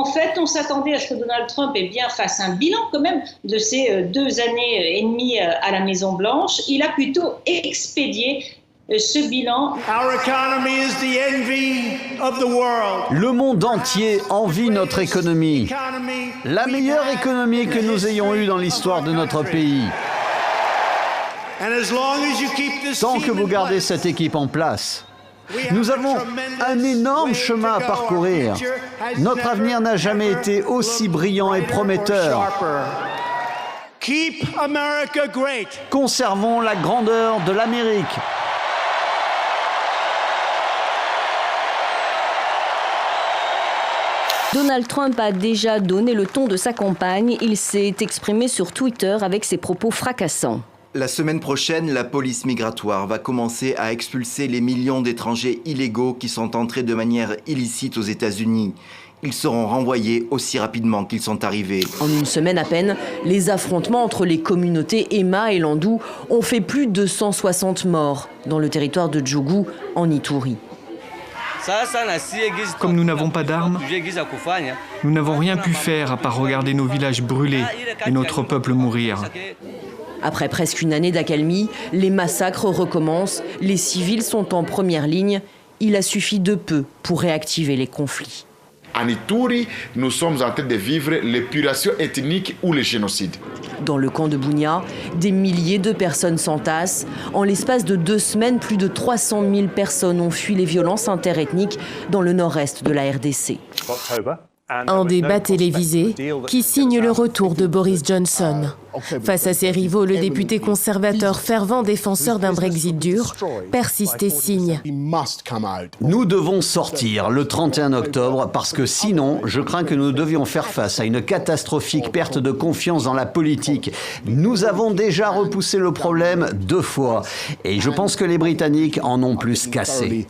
En fait, on s'attendait à ce que Donald Trump fasse un bilan quand même de ces 2 années et demie à la Maison-Blanche. Il a plutôt expédié ce bilan. Le monde entier envie notre économie. La meilleure économie que nous ayons eue dans l'histoire de notre pays. Tant que vous gardez cette équipe en place, nous avons un énorme chemin à parcourir. Notre avenir n'a jamais été aussi brillant et prometteur. Conservons la grandeur de l'Amérique. Donald Trump a déjà donné le ton de sa campagne. Il s'est exprimé sur Twitter avec ses propos fracassants. La semaine prochaine, la police migratoire va commencer à expulser les millions d'étrangers illégaux qui sont entrés de manière illicite aux États-Unis. Ils seront renvoyés aussi rapidement qu'ils sont arrivés. En une semaine à peine, les affrontements entre les communautés Emma et Landou ont fait plus de 160 morts dans le territoire de Djougou, en Ituri. Comme nous n'avons pas d'armes, nous n'avons rien pu faire à part regarder nos villages brûler et notre peuple mourir. Après presque une année d'accalmie, les massacres recommencent, les civils sont en première ligne. Il a suffi de peu pour réactiver les conflits. En Ituri, nous sommes en train de vivre l'épuration ethnique ou le génocide. Dans le camp de Bunia, des milliers de personnes s'entassent. En l'espace de 2 semaines, plus de 300 000 personnes ont fui les violences interethniques dans le nord-est de la RDC. Un débat télévisé qui signe le retour de Boris Johnson. Face à ses rivaux, le député conservateur fervent défenseur d'un Brexit dur persiste et signe. Nous devons sortir le 31 octobre parce que sinon, je crains que nous devions faire face à une catastrophique perte de confiance dans la politique. Nous avons déjà repoussé le problème 2 fois et je pense que les Britanniques en ont plus qu'assez.